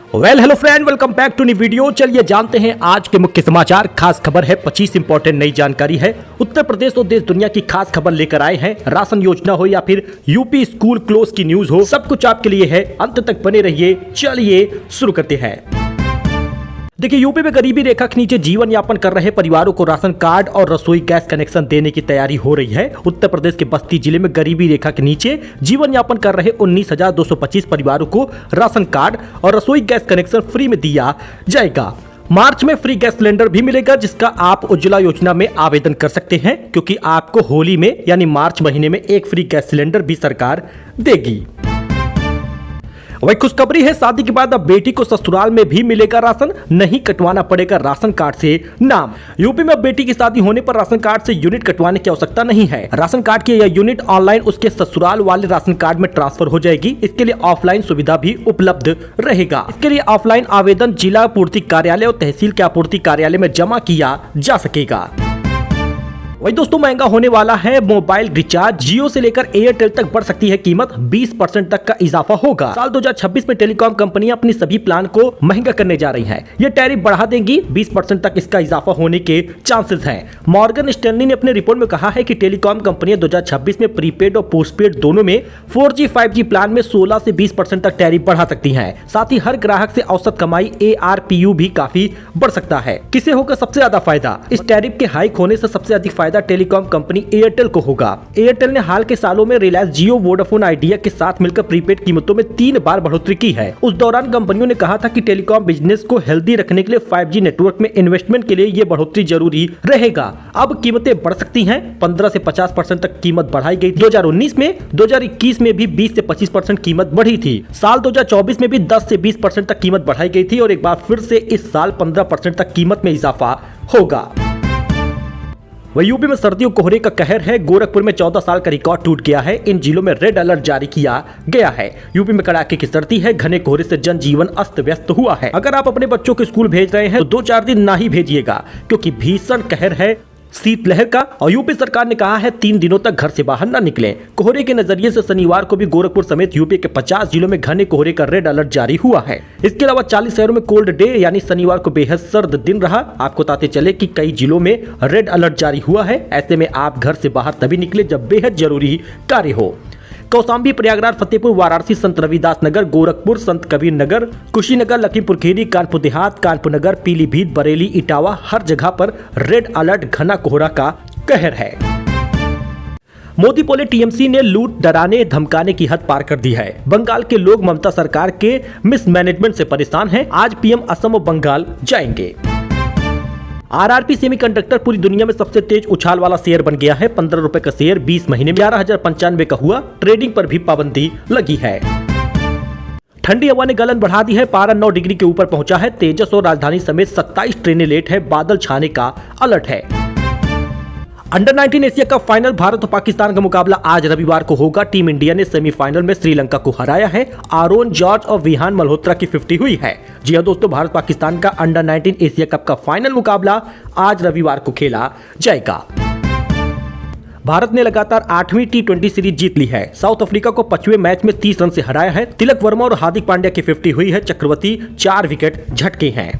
Hello friend, welcome back to new video. चलिए जानते हैं आज के मुख्य समाचार। खास खबर है, 25 इंपॉर्टेंट नई जानकारी है। उत्तर प्रदेश और देश दुनिया की खास खबर लेकर आए हैं। राशन योजना हो या फिर यूपी स्कूल क्लोज की न्यूज हो, सब कुछ आपके लिए है। अंत तक बने रहिए। चलिए शुरू करते हैं। देखिए, यूपी में गरीबी रेखा के नीचे जीवन यापन कर रहे परिवारों को राशन कार्ड और रसोई गैस कनेक्शन देने की तैयारी हो रही है। उत्तर प्रदेश के बस्ती जिले में गरीबी रेखा के नीचे जीवन यापन कर रहे 19,225 परिवारों को राशन कार्ड और रसोई गैस कनेक्शन फ्री में दिया जाएगा। मार्च में फ्री गैस सिलेंडर भी मिलेगा, जिसका आप उज्ज्वला योजना में आवेदन कर सकते हैं, क्योंकि आपको होली में यानी मार्च महीने में एक फ्री गैस सिलेंडर भी सरकार देगी। वही खुशखबरी है, शादी के बाद अब बेटी को ससुराल में भी मिलेगा राशन। नहीं कटवाना पड़ेगा राशन कार्ड से नाम। यूपी में अब बेटी की शादी होने पर राशन कार्ड से यूनिट कटवाने की आवश्यकता नहीं है। राशन कार्ड की यह यूनिट ऑनलाइन उसके ससुराल वाले राशन कार्ड में ट्रांसफर हो जाएगी। इसके लिए ऑफलाइन सुविधा भी उपलब्ध रहेगा। इसके लिए ऑफलाइन आवेदन जिला आपूर्ति कार्यालय और तहसील के आपूर्ति कार्यालय में जमा किया जा सकेगा। वही दोस्तों, महंगा होने वाला है मोबाइल रिचार्ज। जियो से लेकर एयरटेल तक बढ़ सकती है कीमत। 20% तक का इजाफा होगा। साल 2026 में टेलीकॉम कंपनियां अपनी सभी प्लान को महंगा करने जा रही हैं। ये टैरिफ बढ़ा देंगी। 20% तक इसका इजाफा होने के चांसेस हैं। मॉर्गन स्टैनली ने अपने रिपोर्ट में कहा है कि टेलीकॉम कंपनियां 2026 में प्रीपेड और पोस्टपेड दोनों में 4G 5G प्लान में 16 से 20% तक टैरिफ बढ़ा सकती है। साथ ही हर ग्राहक से औसत कमाई ARPU भी काफी बढ़ सकता है। किसे होगा सबसे ज्यादा फायदा? इस टैरिफ के हाइक होने से सबसे अधिक फायदा टेलीकॉम कंपनी एयरटेल को होगा। एयरटेल ने हाल के सालों में रिलायंस जियो, वोडाफोन आइडिया के साथ मिलकर प्रीपेड कीमतों में 3 बार बढ़ोतरी की है। उस दौरान कंपनियों ने कहा था कि टेलीकॉम बिजनेस को हेल्दी रखने के लिए 5G नेटवर्क में इन्वेस्टमेंट के लिए ये बढ़ोतरी जरूरी रहेगा। अब कीमतें बढ़ सकती हैं। 15 से 50% तक कीमत बढ़ाई गई 2019 में। 2021 में भी 20 से 25% कीमत बढ़ी थी। साल 2024 में भी 10 से 20% तक कीमत बढ़ाई गई थी और एक बार फिर से इस साल 15% तक कीमत में इजाफा होगा। वही यूपी में सर्दियों कोहरे का कहर है। गोरखपुर में 14 साल का रिकॉर्ड टूट गया है। इन जिलों में रेड अलर्ट जारी किया गया है। यूपी में कड़ाके की सर्दी है। घने कोहरे से जनजीवन अस्त व्यस्त हुआ है। अगर आप अपने बच्चों को स्कूल भेज रहे हैं तो 2-4 दिन ना ही भेजिएगा, क्योंकि भीषण कहर है शीतलहर का। और यूपी सरकार ने कहा है 3 दिनों तक घर से बाहर न निकलें। कोहरे के नजरिए से शनिवार को भी गोरखपुर समेत यूपी के 50 जिलों में घने कोहरे का रेड अलर्ट जारी हुआ है। इसके अलावा 40 शहरों में कोल्ड डे यानी शनिवार को बेहद सर्द दिन रहा। आपको बताते चले कि कई जिलों में रेड अलर्ट जारी हुआ है। ऐसे में आप घर से बाहर तभी निकले जब बेहद जरूरी कार्य हो। कौशाम्बी, प्रयागराज, फतेहपुर, वाराणसी, संत रविदास नगर, गोरखपुर, संत कबीर नगर, कुशीनगर, लखीमपुर खीरी, कानपुर देहात, कानपुर नगर, पीलीभीत, बरेली, इटावा, हर जगह पर रेड अलर्ट घना कोहरा का कहर है। मोदी बोले टीएमसी ने लूट, डराने, धमकाने की हद पार कर दी है। बंगाल के लोग ममता सरकार के मिसमैनेजमेंट से परेशान हैं। आज पीएम असम और बंगाल जाएंगे। RRP सेमीकंडक्टर पूरी दुनिया में सबसे तेज उछाल वाला शेयर बन गया है। 15 रुपए का शेयर 20 महीने में 11,095 का हुआ। ट्रेडिंग पर भी पाबंदी लगी है। ठंडी हवा ने गलन बढ़ा दी है। पारा 9 डिग्री के ऊपर पहुंचा है। तेजस और राजधानी समेत 27 ट्रेनें लेट है। बादल छाने का अलर्ट है। Under 19 Asia cup final, Bharat और पाकिस्तान का मुकाबला आज रविवार को होगा। टीम इंडिया ने सेमीफाइनल में श्रीलंका को हराया है। आरोन जॉर्ज और विहान मल्होत्रा की 50 हुई है। जी हां दोस्तों, भारत पाकिस्तान का अंडर 19 एशिया कप का फाइनल मुकाबला आज रविवार को खेला जाएगा। भारत ने लगातार 8वीं T20 सीरीज जीत ली है। साउथ अफ्रीका को 5वें मैच में 30 रन से हराया है। तिलक वर्मा और हार्दिक पांड्या की 50 हुई है। चक्रवर्ती 4 विकेट झटके हैं।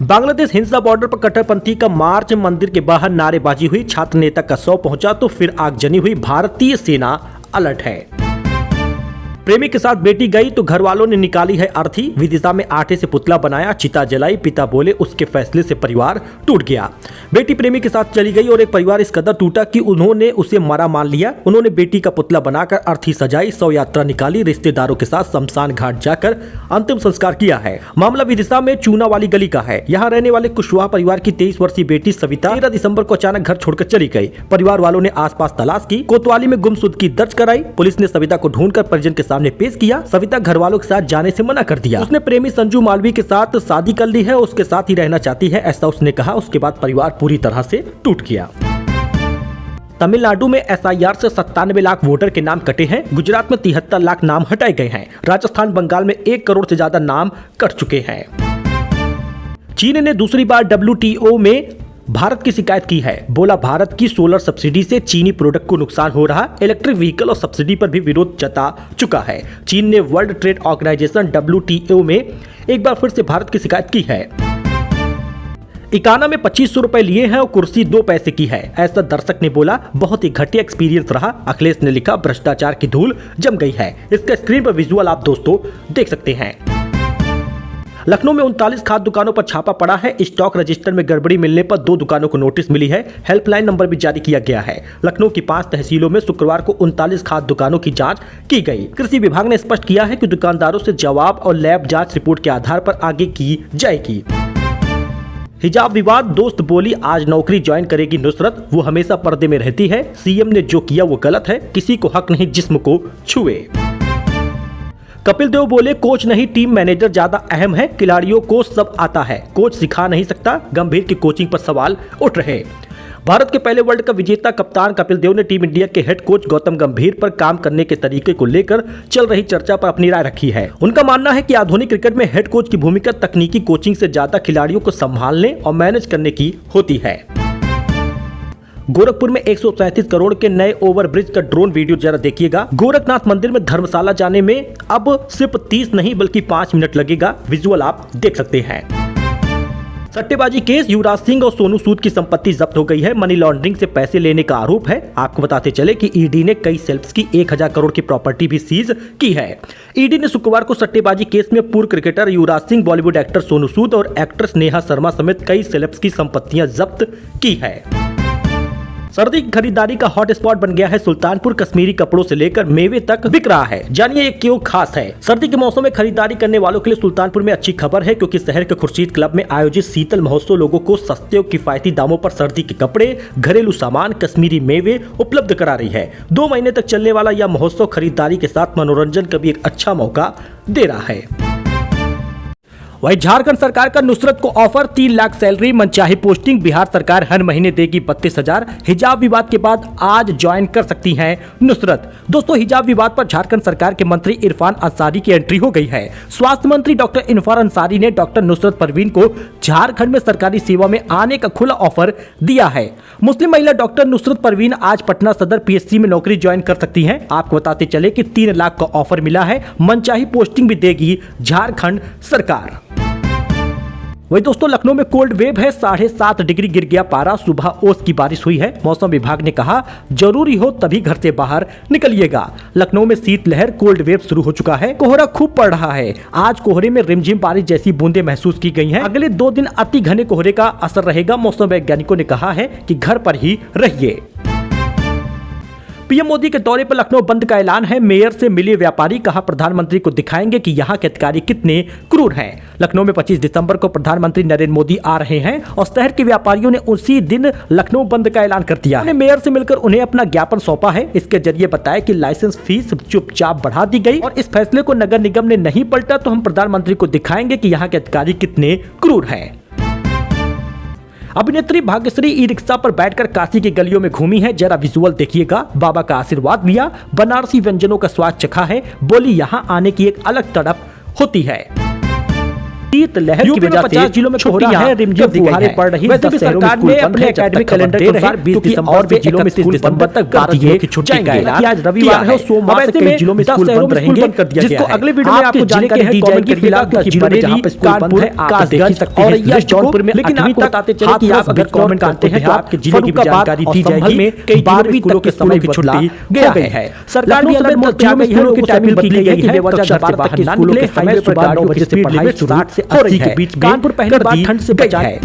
बांग्लादेश हिंसा बॉर्डर पर कट्टरपंथी का मार्च, मंदिर के बाहर नारेबाजी हुई। छात्र नेता का शव पहुंचा तो फिर आगजनी हुई। भारतीय सेना अलर्ट है। प्रेमी के साथ बेटी गई तो घर वालों ने निकाली है अर्थी। विदिशा में आटे से पुतला बनाया, चिता जलाई। पिता बोले उसके फैसले से परिवार टूट गया। बेटी प्रेमी के साथ चली गई और एक परिवार इस कदर टूटा कि उन्होंने उसे मरा मान लिया। उन्होंने बेटी का पुतला बनाकर अर्थी सजाई, शव यात्रा निकाली, रिश्तेदारों के साथ शमशान घाट जाकर अंतिम संस्कार किया है। मामला विदिशा में चूना वाली गली का है। यहाँ रहने वाले कुशवाहा परिवार की 23 वर्षीय बेटी सविता 13 दिसंबर को अचानक घर छोड़कर चली गई। परिवार वालों ने आसपास तलाश की। कोतवाली में गुमशुदगी दर्ज कराई। पुलिस ने सविता को ढूंढकर परिजन के सामने पेश किया। सविता घर वालों के साथ जाने से मना कर दिया। उसने प्रेमी संजू मालवी के साथ शादी कर ली है। उसके साथ ही रहना चाहती है, ऐसा उसने कहा। उसके बाद परिवार पूरी तरह से टूट गया। तमिलनाडु में SIR से 97 लाख वोटर के नाम कटे हैं। गुजरात में 73 लाख नाम हटाए गए हैं। राजस्थान, बंगाल में 1 करोड़ से ज्यादा नाम कट चुके हैं। चीन ने दूसरी बार WTO में भारत की शिकायत की है। बोला भारत की सोलर सब्सिडी से चीनी प्रोडक्ट को नुकसान हो रहा, इलेक्ट्रिक व्हीकल और सब्सिडी पर भी विरोध जता चुका है। चीन ने वर्ल्ड ट्रेड ऑर्गेनाइजेशन WTO में एक बार फिर से भारत की शिकायत की है। इकाना में 2500 रुपए लिए हैं और कुर्सी 2 पैसे की है, ऐसा दर्शक ने बोला। बहुत ही घटिया एक्सपीरियंस रहा। अखिलेश ने लिखा भ्रष्टाचार की धूल जम गई है। इसका स्क्रीन पर विजुअल आप दोस्तों देख सकते हैं। लखनऊ में 39 खाद्य दुकानों पर छापा पड़ा है। स्टॉक रजिस्टर में गड़बड़ी मिलने पर 2 दुकानों को नोटिस मिली है। हेल्पलाइन नंबर भी जारी किया गया है। लखनऊ की 5 तहसीलों में शुक्रवार को 39 खाद्य दुकानों की जांच की गई। कृषि विभाग ने स्पष्ट किया है कि दुकानदारों से जवाब और लैब जांच रिपोर्ट के आधार पर आगे की जाएगी। हिजाब विवाद, दोस्त बोली आज नौकरी ज्वाइन करेगी नुसरत, वो हमेशा पर्दे में रहती है। सीएम ने जो किया वो गलत है, किसी को हक नहीं जिस्म को छुए। कपिल देव बोले कोच नहीं टीम मैनेजर ज्यादा अहम है, खिलाड़ियों को सब आता है, कोच सिखा नहीं सकता। गंभीर की कोचिंग पर सवाल उठ रहे। भारत के पहले वर्ल्ड कप विजेता कप्तान कपिल देव ने टीम इंडिया के हेड कोच गौतम गंभीर पर काम करने के तरीके को लेकर चल रही चर्चा पर अपनी राय रखी है। उनका मानना है कि आधुनिक क्रिकेट में हेड कोच की भूमिका तकनीकी कोचिंग से ज्यादा खिलाड़ियों को संभालने और मैनेज करने की होती है। गोरखपुर में 137 करोड़ के नए ओवरब्रिज का ड्रोन वीडियो जरा देखिएगा। गोरखनाथ मंदिर में धर्मशाला जाने में अब सिर्फ 30 नहीं बल्कि 5 मिनट लगेगा। विजुअल आप देख सकते हैं। सट्टेबाजी केस, युवराज सिंह और सोनू सूद की संपत्ति जब्त हो गई है। मनी लॉन्ड्रिंग से पैसे लेने का आरोप है। आपको बताते चले कि ईडी ने कई सेल्फ्स की 1000 करोड़ की प्रॉपर्टी भी सीज की है। ईडी ने शुक्रवार को सट्टेबाजी केस में पूर्व क्रिकेटर युवराज सिंह, बॉलीवुड एक्टर सोनू सूद और एक्ट्रेस नेहा शर्मा समेत कई सेल्फ्स की संपत्तियां जब्त की है। सर्दी की खरीदारी का हॉट स्पॉट बन गया है सुल्तानपुर। कश्मीरी कपड़ों से लेकर मेवे तक बिक रहा है। जानिए ये क्यों खास है। सर्दी के मौसम में खरीदारी करने वालों के लिए सुल्तानपुर में अच्छी खबर है, क्योंकि शहर के खुर्शीद क्लब में आयोजित शीतल महोत्सव लोगों को सस्ते और किफायती दामों पर सर्दी के कपड़े, घरेलू सामान, कश्मीरी मेवे उपलब्ध करा रही है। 2 महीने तक चलने वाला यह महोत्सव खरीदारी के साथ मनोरंजन का भी एक अच्छा मौका दे रहा है। वहीं झारखंड सरकार का नुसरत को ऑफर, 3 लाख सैलरी, मनचाही पोस्टिंग। बिहार सरकार हर महीने देगी 32,000। हिजाब विवाद के बाद आज ज्वाइन कर सकती हैं नुसरत। दोस्तों, हिजाब विवाद पर झारखंड सरकार के मंत्री इरफान अंसारी की एंट्री हो गई है। स्वास्थ्य मंत्री डॉक्टर इरफान अंसारी ने डॉक्टर नुसरत परवीन को झारखंड में सरकारी सेवा में आने का खुला ऑफर दिया है। मुस्लिम महिला डॉक्टर नुसरत परवीन आज पटना सदर PSC में नौकरी ज्वाइन कर सकती हैं। आपको बताते चले कि 3 लाख का ऑफर मिला है। मनचाही पोस्टिंग भी देगी झारखंड सरकार। वही दोस्तों, लखनऊ में कोल्ड वेव है। 7.5 डिग्री गिर गया पारा। सुबह ओस की बारिश हुई है। मौसम विभाग ने कहा जरूरी हो तभी घर से बाहर निकलिएगा। लखनऊ में शीतलहर, कोल्ड वेव शुरू हो चुका है। कोहरा खूब पड़ रहा है। आज कोहरे में रिमझिम बारिश जैसी बूंदें महसूस की गई हैं। अगले 2 दिन अति घने कोहरे का असर रहेगा। मौसम वैज्ञानिकों ने कहा है कि घर पर ही रहिए। पीएम मोदी के दौरे पर लखनऊ बंद का ऐलान है। मेयर से मिले व्यापारी, कहा प्रधानमंत्री को दिखाएंगे कि यहाँ के अधिकारी कितने क्रूर हैं। लखनऊ में 25 दिसंबर को प्रधानमंत्री नरेंद्र मोदी आ रहे हैं और शहर के व्यापारियों ने उसी दिन लखनऊ बंद का ऐलान कर दिया। उन्हें मेयर से मिलकर उन्हें अपना ज्ञापन सौंपा है। इसके जरिए बताया कि लाइसेंस फीस चुपचाप बढ़ा दी गई और इस फैसले को नगर निगम ने नहीं पलटा तो हम प्रधानमंत्री को दिखाएंगे कि यहाँ के अधिकारी कितने क्रूर हैं। अभिनेत्री भाग्यश्री ई रिक्शा पर बैठकर काशी की गलियों में घूमी है। जरा विजुअल देखिएगा। बाबा का आशीर्वाद लिया, बनारसी व्यंजनों का स्वाद चखा है। बोली यहाँ आने की एक अलग तड़प होती है। शीतलहर की वजह से 50 जिलों में छुट्टियां है, रिमझिम फुहारें पड़ रही। वैसे भी सरकार ने अपने एकेडमिक कैलेंडर के अनुसार 20 दिसंबर और भी जिलों में 30 दिसंबर तक 12 दिनों की छुट्टी का ऐलान। आज रविवार है, सोमवार से कई जिलों में स्कूल बंद रहेंगे, जिसको अगले वीडियो में आपको जानकारी दी जाएगी। फिलहाल कुछ जिलों में जहां पे स्कूल बंद है आप देख सकते हैं। यह जौनपुर में, लेकिन आपको बताते चले कि आप अगर कमेंट करते हैं तो आपके जिले की जानकारी दी जाएगी। कई 12वीं तक के समय की छुट्टी गया है। सरकार ने अलग मोर्चा में स्कूलों की टाइमिंग बदली गई है कि बेवजह से बाहर ना निकले। हाईवे पर सुबह 9 बजे से पढ़ाई 60 से 80 के बीच। कानपुर पहली बार ठंड से बचा है।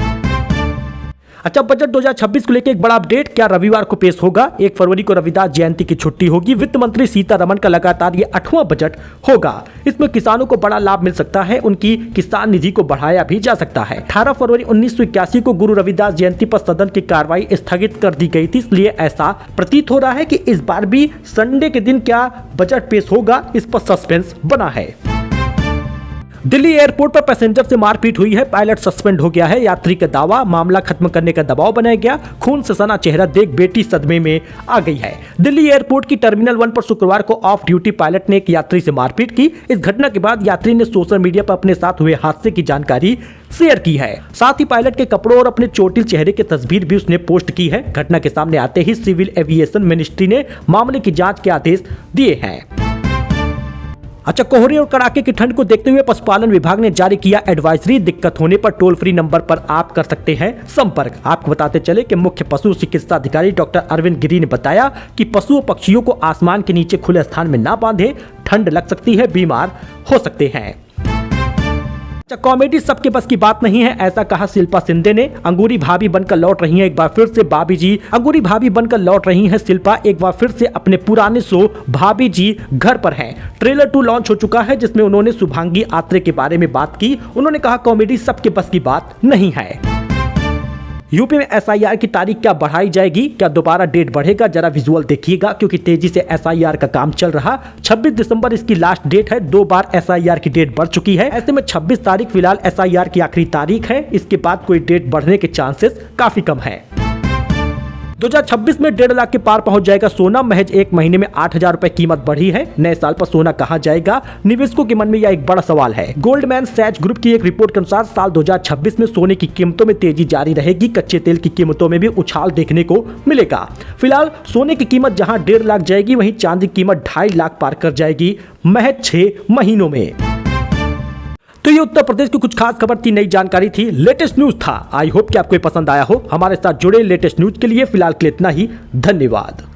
अच्छा, बजट 2026 को लेकर एक बड़ा अपडेट। क्या रविवार को पेश होगा? 1 फरवरी को रविदास जयंती की छुट्टी होगी। वित्त मंत्री सीतारमण का लगातार ये 8वां बजट होगा। इसमें किसानों को बड़ा लाभ मिल सकता है। उनकी किसान निधि को बढ़ाया भी जा सकता है। 18 फरवरी 1981 को गुरु रविदास जयंती पर सदन की कार्रवाई स्थगित कर दी गई थी, इसलिए ऐसा प्रतीत हो रहा है कि इस बार भी संडे के दिन क्या बजट पेश होगा, इस पर सस्पेंस बना है। दिल्ली एयरपोर्ट पर पैसेंजर से मारपीट हुई है, पायलट सस्पेंड हो गया है, यात्री का दावा, मामला खत्म करने का दबाव बनाया गया, खून से सना चेहरा देख बेटी सदमे में आ गई है। दिल्ली एयरपोर्ट की टर्मिनल 1 पर शुक्रवार को ऑफ ड्यूटी पायलट ने एक यात्री से मारपीट की। इस घटना के बाद यात्री ने सोशल मीडिया पर अपने साथ हुए हादसे की जानकारी शेयर की है। साथ ही पायलट के कपड़ों और अपने चोटिल चेहरे की तस्वीर भी उसने पोस्ट की है। घटना के सामने आते ही सिविल एविएशन मिनिस्ट्री ने मामले की जांच के आदेश दिए हैं। अच्छा, कोहरे और कड़ाके की ठंड को देखते हुए पशुपालन विभाग ने जारी किया एडवाइजरी। दिक्कत होने पर टोल फ्री नंबर पर आप कर सकते हैं संपर्क। आपको बताते चले कि मुख्य पशु चिकित्सा अधिकारी डॉक्टर अरविंद गिरी ने बताया कि पशु पक्षियों को आसमान के नीचे खुले स्थान में ना बांधे, ठंड लग सकती है, बीमार हो सकते हैं। कॉमेडी सबके बस की बात नहीं है, ऐसा कहा शिल्पा शिंदे ने। अंगूरी भाभी बनकर लौट रही हैं एक बार फिर से भाभी जी। अंगूरी भाभी बनकर लौट रही हैं शिल्पा, एक बार फिर से अपने पुराने शो भाभी जी घर पर हैं। ट्रेलर 2 लॉन्च हो चुका है, जिसमें उन्होंने शुभांगी आत्रे के बारे में बात की। उन्होंने कहा कॉमेडी सबके बस की बात नहीं है। यूपी में एसआईआर की तारीख क्या बढ़ाई जाएगी, क्या दोबारा डेट बढ़ेगा, जरा विजुअल देखिएगा, क्योंकि तेजी से एसआईआर का काम चल रहा। 26 दिसंबर इसकी लास्ट डेट है। 2 बार एसआईआर की डेट बढ़ चुकी है। ऐसे में 26 तारीख फिलहाल एसआईआर की आखिरी तारीख है। इसके बाद कोई डेट बढ़ने के चांसेस काफी कम है। 2026 में 1.5 लाख के पार पहुंच जाएगा सोना। महज 1 महीने में 8,000 रुपए कीमत बढ़ी है। नए साल पर सोना कहां जाएगा, निवेशकों के मन में यह एक बड़ा सवाल है। गोल्डमैन सैच ग्रुप की एक रिपोर्ट के अनुसार साल 2026 में सोने की कीमतों में तेजी जारी रहेगी। कच्चे तेल की कीमतों में भी उछाल देखने को मिलेगा। फिलहाल सोने की कीमत जहां 1.5 लाख जाएगी, वहीं चांदी की कीमत 2.5 लाख पार कर जाएगी महज 6 महीनों में। तो ये उत्तर प्रदेश की कुछ खास खबर थी, नई जानकारी थी, लेटेस्ट न्यूज था। आई होप कि आपको पसंद आया हो। हमारे साथ जुड़े लेटेस्ट न्यूज के लिए फिलहाल के लिए इतना ही। धन्यवाद।